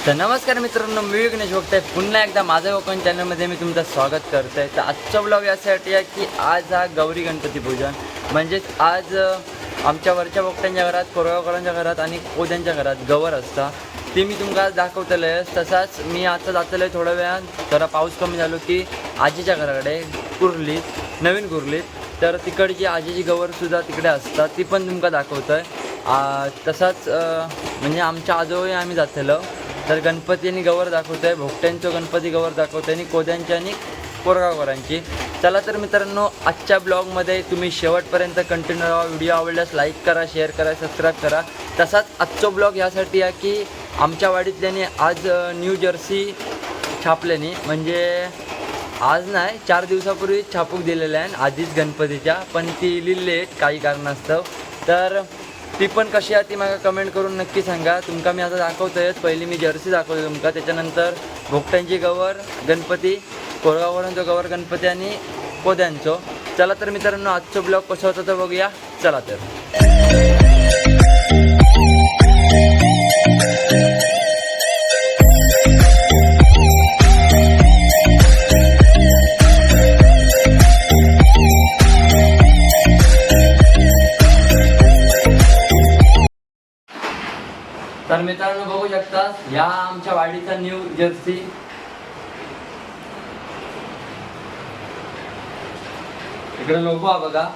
तर नमस्कार मित्रांनो, मी विघ्नेश बघताय पुन्हा एकदा माझ्या कोकण चॅनलमध्ये मी तुमचं स्वागत करतोय। तर आजचा ब्लॉग यासाठी आहे की आज हा गौरी गणपती पूजन म्हणजेच आज आमच्या वरच्या बोकट्यांच्या घरात, कोरगावकरांच्या घरात आणि कोद्यांच्या घरात गवर असता ते मी तुमका दाखवतलं आहे। तसाच मी आता जातलं आहे थोड्या वेळात, जरा पाऊस कमी झालो की आजीच्या घराकडे कुर्लीत, नवीन कुर्लीत, तर तिकडची आजीची गवरसुद्धा तिकडे असतात, ती पण तुमका दाखवतोय। तसाच म्हणजे आमच्या आजोबाई आम्ही जातलो तर गणपती आणि गवर दाखवतोय, भोगट्यांचं गणपती गवर दाखवतोय आणि कोद्यांची आणि कोरगावकरांची। चला तर मित्रांनो, आजच्या ब्लॉगमध्ये तुम्ही शेवटपर्यंत कंटिन्यू राहा। व्हिडिओ आवडल्यास लाईक करा, शेअर करा, सबस्क्राईब करा। तसाच आजचा ब्लॉग यासाठी आहे की आमच्या वाडीतल्याने आज न्यू जर्सी छापल्याने, म्हणजे आज नाही 4 दिवसापूर्वी छापूक दिलेल्या आहे आधीच गणपतीच्या, पण ती लिहिली काही कारणास्तव। तर ती पण कशी आहे ती मला कमेंट करून नक्की सांगा। तुमका मी आता दाखवतोय, पहिली मी जर्सी दाखवतो तुमका, त्याच्यानंतर भोगट्यांची गवर गणपती, कोरगावकरांचा गवर गणपती आणि कोद्यांचो। चला तर मित्रांनो, आजचा ब्लॉग कसा होता तर बघूया, चला तर। तर मित्रांनो बघू शकता, या आमच्या वाडीचा न्यू जर्सी, इकडे लोगो हा बघा।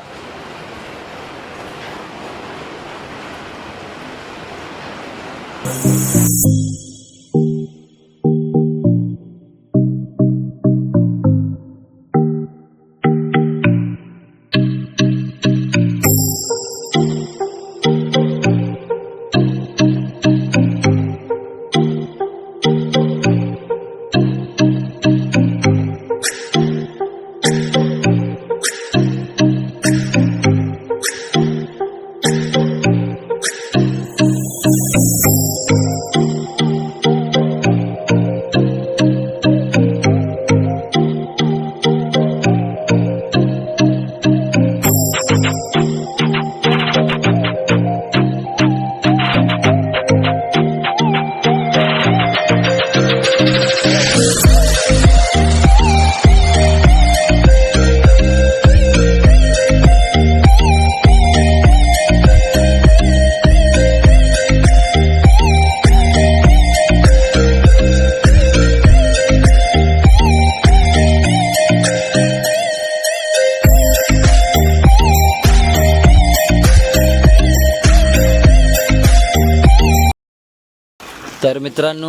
तर मित्रांनो,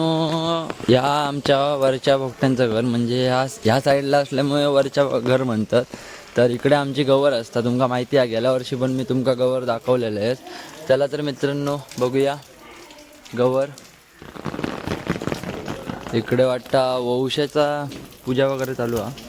या आमच्या वरच्या भोगट्यांचं घर, म्हणजे ह्या साईडला असल्यामुळे वरच्या घर म्हणतात। तर इकडे आमची गवर असतात, तुमका माहिती आहे, गेल्या वर्षी पण मी तुमका गवर दाखवलेलं आहे। चला तर मित्रांनो बघूया गवर। इकडे वाटता वंशाचा पूजा वगैरे चालू आहे।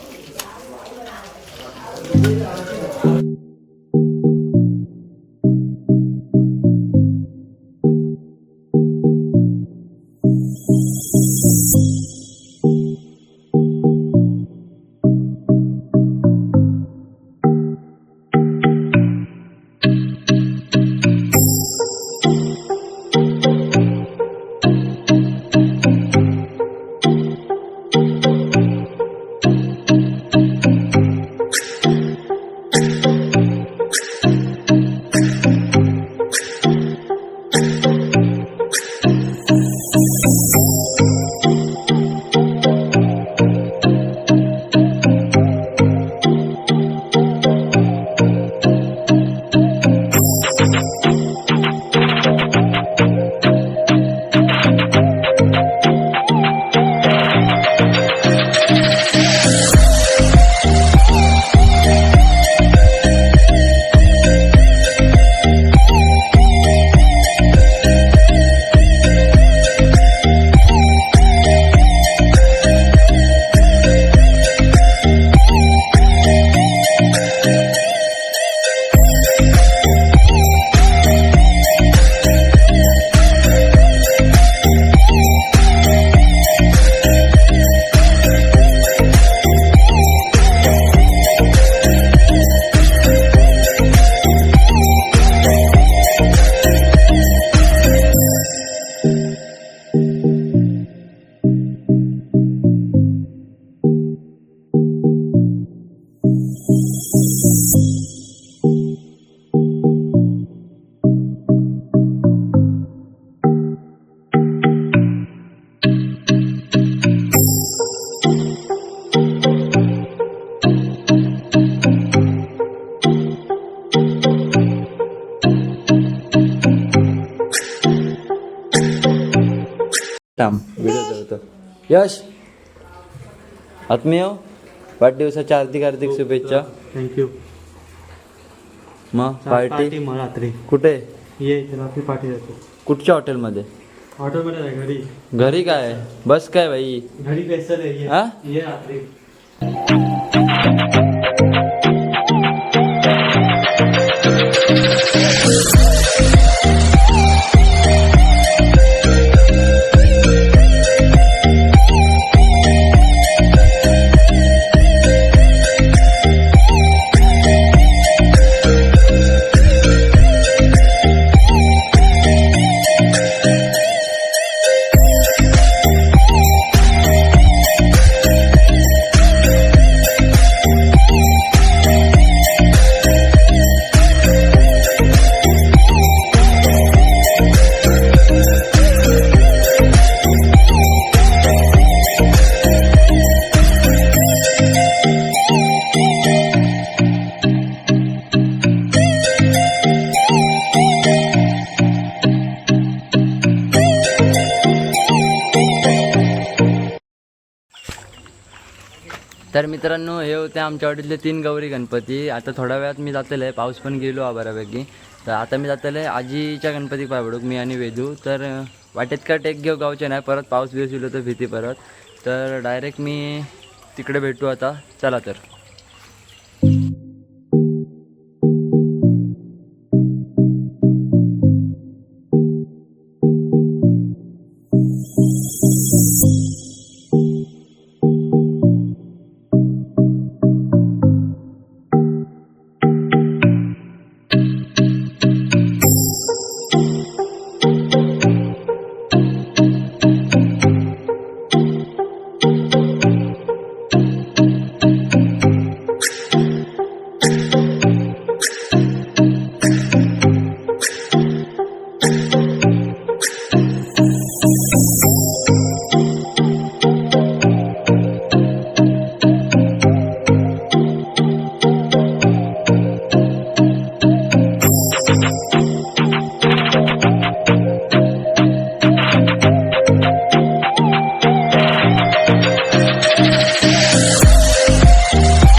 थांब व्हिडिओ होतं. यश आत्मीय वाढदिवसाच्या हार्दिक शुभेच्छा. थँक्यू. मग पार्टी मग रात्री कुठे? ये रात्री पार्टी जातो. कुठच्या हॉटेलमध्ये? हॉटेलमध्ये आहे घरी. घरी काय बस काय भाई? घरी पैसा नाही. हा ये रात्री. तर मित्रांनो हे होते आमच्या वाडीतले 3 गौरी गणपती. आता थोड्या वेळात मी जातले आहे, पाऊस पण गेलो हा बऱ्यापैकी. तर आता मी जातले आहे आजीच्या गणपती पायबडूक, मी आणि वेदू. तर वाटेत का टेक घेऊ गावचे नाही, परत पाऊस बिऊस येलो तर भीती परत. तर डायरेक्ट मी तिकडे भेटू आता. चला तर.